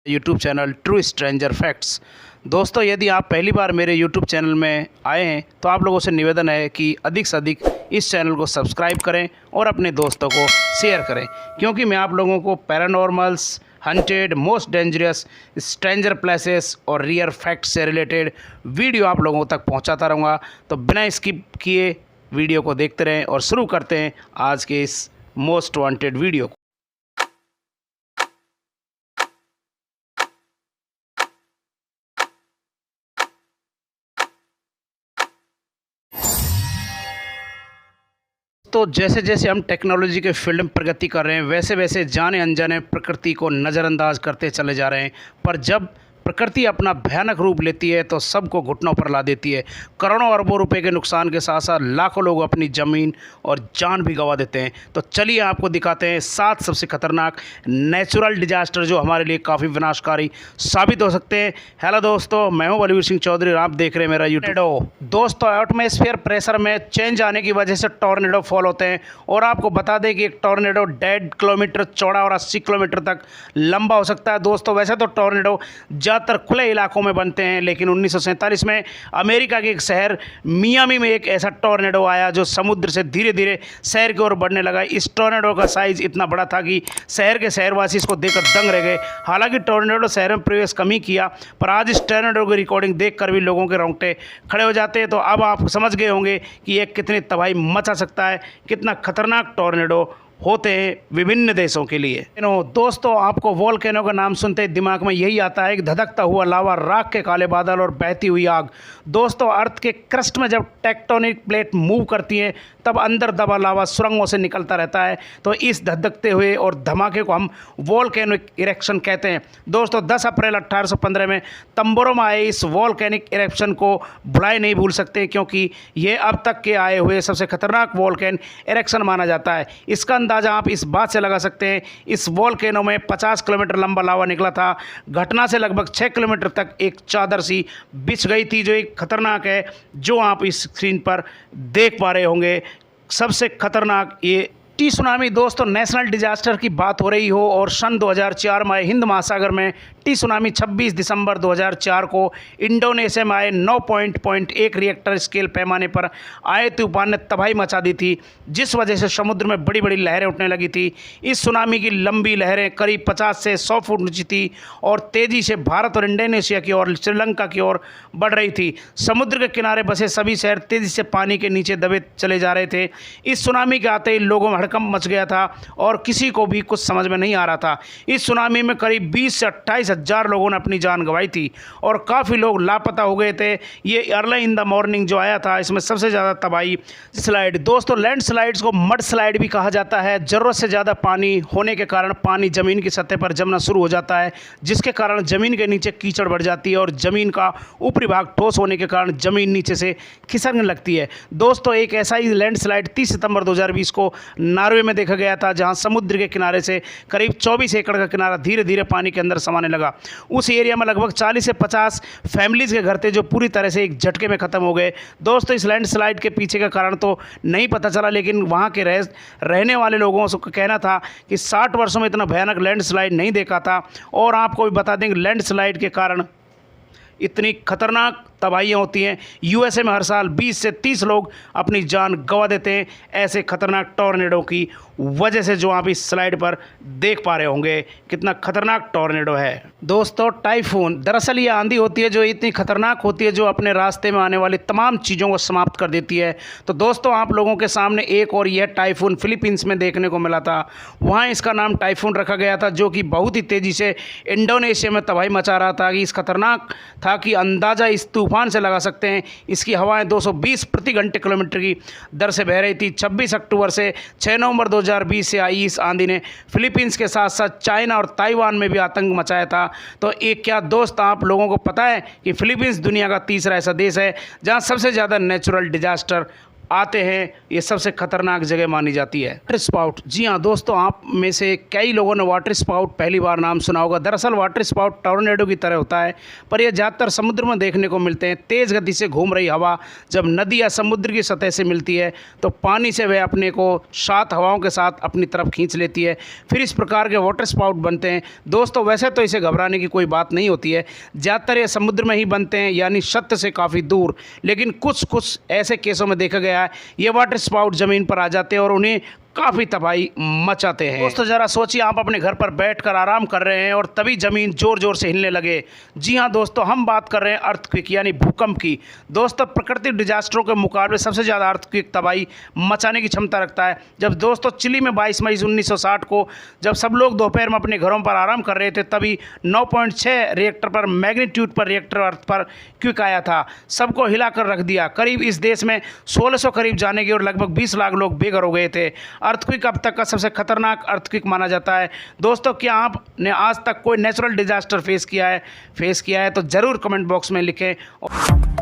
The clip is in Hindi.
YouTube channel true stranger facts. दोस्तों, यदि आप पहली बार मेरे यूट्यूब चैनल में आए हैं तो आप लोगों से निवेदन है कि अधिक से अधिक इस चैनल को सब्सक्राइब करें और अपने दोस्तों को शेयर करें, क्योंकि मैं आप लोगों को paranormals, haunted, most dangerous, stranger places और रियर फैक्ट्स से रिलेटेड वीडियो आप लोगों तक पहुंचाता रहूँगा। तो बिना स्किप किए वीडियो को देखते रहें और शुरू करते हैं आज के इस मोस्ट वांटेड वीडियो को। तो जैसे जैसे हम टेक्नोलॉजी के फील्ड में प्रगति कर रहे हैं, वैसे वैसे जाने अनजाने प्रकृति को नज़रअंदाज करते चले जा रहे हैं। पर जब प्रकृति अपना भयानक रूप लेती है तो सबको घुटनों पर ला देती है। करोड़ों अरबों रुपए के नुकसान के साथ साथ लाखों लोग अपनी ज़मीन और जान भी गंवा देते हैं। तो चलिए आपको दिखाते हैं 7 सबसे खतरनाक नेचुरल डिजास्टर जो हमारे लिए काफ़ी विनाशकारी साबित हो सकते हैं। हेलो दोस्तों, मैं हूं बलवीर सिंह चौधरी और आप देख रहे हैं मेरा यूट्यूब। दोस्तों, एटमॉस्फेयर प्रेशर में चेंज आने की वजह से टॉर्नेडो फॉल होते हैं। और आपको बता दें कि एक टॉर्नेडो 1.5 किलोमीटर चौड़ा और 80 किलोमीटर तक लंबा हो सकता है। दोस्तों, वैसे तो टॉर्नेडो ज़्यादातर खुले इलाकों में बनते हैं, लेकिन 1947 में अमेरिका के एक शहर मियामी में एक ऐसा टॉर्नेडो आया जो समुद्र से धीरे धीरे शहर की ओर बढ़ने लगा। इस टॉर्नेडो का साइज़ इतना बड़ा था कि शहर के शहरवासी इसको देखकर दंग रह गए। हालांकि टॉर्नेडो शहर में प्रवेश कम ही किया, पर आज इस टॉर्नेडो की रिकॉर्डिंग देखकर भी लोगों के रोंगटे खड़े हो जाते हैं। तो अब आप समझ गए होंगे कि ये कितनी तबाही मचा सकता है, कितना खतरनाक टॉर्नेडो होते हैं विभिन्न देशों के लिए। दोस्तों, आपको वोल्केनो का नाम सुनते ही दिमाग में यही आता है कि धधकता हुआ लावा, राख के काले बादल और बहती हुई आग। दोस्तों, अर्थ के क्रस्ट में जब टेक्टोनिक प्लेट मूव करती है तब अंदर दबा लावा सुरंगों से निकलता रहता है। तो इस धधकते हुए और धमाके को हम वोल्केनिक इरेक्शन कहते हैं। दोस्तों, 10 अप्रैल 1815 में तंबोरो में आए इस वोल्केनिक इरेक्शन को भुलाए नहीं भूल सकते, क्योंकि ये अब तक के आए हुए सबसे खतरनाक वोल्केन इरेक्शन माना जाता है। इसका अंदाजा आप इस बात से लगा सकते हैं, इस वोल्केनो में 50 किलोमीटर लंबा लावा निकला था। घटना से लगभग 6 किलोमीटर तक एक चादर सी बिछ गई थी, जो एक खतरनाक है, जो आप इस स्क्रीन पर देख पा रहे होंगे। सबसे खतरनाक ये सुनामी। दोस्तों, नेशनल डिजास्टर की बात हो रही हो और सन 2004 में आए हिंद महासागर में सुनामी 26 दिसंबर 2004 को इंडोनेशिया में आए 9.1 रिएक्टर स्केल पैमाने पर आए तूफान ने तबाही मचा दी थी, जिस वजह से समुद्र में बड़ी बड़ी लहरें उठने लगी थी। इस सुनामी की लंबी लहरें करीब 50 से 100 फुट ऊंची थी और तेज़ी से भारत और इंडोनेशिया की ओर, श्रीलंका की ओर बढ़ रही थी। समुद्र के किनारे बसे सभी शहर तेज़ी से पानी के नीचे दबे चले जा रहे थे। इस सुनामी के आते ही लोगों में हड़कंप मच गया था और किसी को भी कुछ समझ में नहीं आ रहा था। इस सुनामी में करीब 20 से 28 हज़ार लोगों ने अपनी जान गंवाई थी और काफ़ी लोग लापता हो गए थे। ये अर्ली इन द मॉर्निंग जो आया था, इसमें सबसे ज़्यादा तबाही स्लाइड। दोस्तों, लैंड स्लाइड्स को मड स्लाइड भी कहा जाता है। ज़रूरत से ज़्यादा पानी होने के कारण पानी ज़मीन की सतह पर जमना शुरू हो जाता है, जिसके कारण ज़मीन के नीचे कीचड़ बढ़ जाती है और ज़मीन का ऊपरी भाग ठोस होने के कारण ज़मीन नीचे से खिसकने लगती है। दोस्तों, एक ऐसा ही लैंड स्लाइड 30 सितंबर 2020 को नॉर्वे में देखा गया था, जहां समुद्र के किनारे से करीब 24 एकड़ का किनारा धीरे धीरे पानी के अंदर समाने लगा। उस एरिया में लगभग 40 से 50 फैमिलीज़ के घर थे जो पूरी तरह से एक झटके में ख़त्म हो गए। दोस्तों, इस लैंडस्लाइड के पीछे का कारण तो नहीं पता चला, लेकिन वहाँ के रहने वाले लोगों का कहना था कि 60 वर्षों में इतना भयानक लैंडस्लाइड नहीं देखा था। और आपको भी बता दें कि लैंडस्लाइड के कारण इतनी खतरनाक तबाहियाँ होती हैं। यूएसए में हर साल 20 से 30 लोग अपनी जान गंवा देते हैं ऐसे खतरनाक टॉर्नेडो की वजह से, जो आप इस स्लाइड पर देख पा रहे होंगे कितना खतरनाक टॉर्नेडो है। दोस्तों, टाइफून दरअसल ये आंधी होती है जो इतनी खतरनाक होती है, जो अपने रास्ते में आने वाली तमाम चीज़ों को समाप्त कर देती है। तो दोस्तों, आप लोगों के सामने एक और यह टाइफून फिलीपींस में देखने को मिला था। वहाँ इसका नाम टाइफून रखा गया था, जो कि बहुत ही तेज़ी से इंडोनेशिया में तबाही मचा रहा था। कि इस खतरनाक था कि अंदाज़ा इस तूफान से लगा सकते हैं। इसकी हवाएं 220 प्रति घंटे किलोमीटर की दर से बह रही थी। 26 अक्टूबर से 6 नवंबर 2020 से आई इस आंधी ने फिलीपींस के साथ साथ चाइना और ताइवान में भी आतंक मचाया था। तो एक क्या दोस्त, आप लोगों को पता है कि फिलीपींस दुनिया का तीसरा ऐसा देश है जहां सबसे ज़्यादा नेचुरल डिजास्टर आते हैं, ये सबसे खतरनाक जगह मानी जाती है। वाटर स्पाउट, जी हाँ दोस्तों, आप में से कई लोगों ने वाटर स्पाउट पहली बार नाम सुना होगा। दरअसल वाटर स्पाउट टॉर्नेडो की तरह होता है, पर यह ज़्यादातर समुद्र में देखने को मिलते हैं। तेज़ गति से घूम रही हवा जब नदी या समुद्र की सतह से मिलती है तो पानी से वह अपने को 7 हवाओं के साथ अपनी तरफ खींच लेती है, फिर इस प्रकार के वाटर स्पाउट बनते हैं। दोस्तों वैसे तो इसे घबराने की कोई बात नहीं होती है, ज़्यादातर ये समुद्र में ही बनते हैं, यानी सतह से काफ़ी दूर। लेकिन कुछ ऐसे केसों में देखा गया है ये वाटर स्पाउट ज़मीन पर आ जाते हैं और उन्हें काफ़ी तबाही मचाते हैं। दोस्तों ज़रा सोचिए, आप अपने घर पर बैठकर आराम कर रहे हैं और तभी ज़मीन ज़ोर ज़ोर से हिलने लगे। जी हाँ दोस्तों, हम बात कर रहे हैं अर्थक्वेक यानी भूकंप की। दोस्तों प्राकृतिक डिजास्टरों के मुकाबले सबसे ज़्यादा अर्थक्वेक तबाही मचाने की क्षमता रखता है। जब दोस्तों चिली में 22 मई 1960 को जब सब लोग दोपहर में अपने घरों पर आराम कर रहे थे, तभी 9.6 रिएक्टर पर मैग्नीट्यूड पर रिएक्टर अर्थ पर क्विक आया था, सबको हिलाकर रख दिया। करीब इस देश में 1600 करीब जाने की और लगभग 20 लाख लोग बेघर हो गए थे। अर्थक्वेक अब तक का सबसे खतरनाक अर्थक्वेक माना जाता है। दोस्तों क्या आपने आज तक कोई नेचुरल डिजास्टर फेस किया है तो ज़रूर कमेंट बॉक्स में लिखें।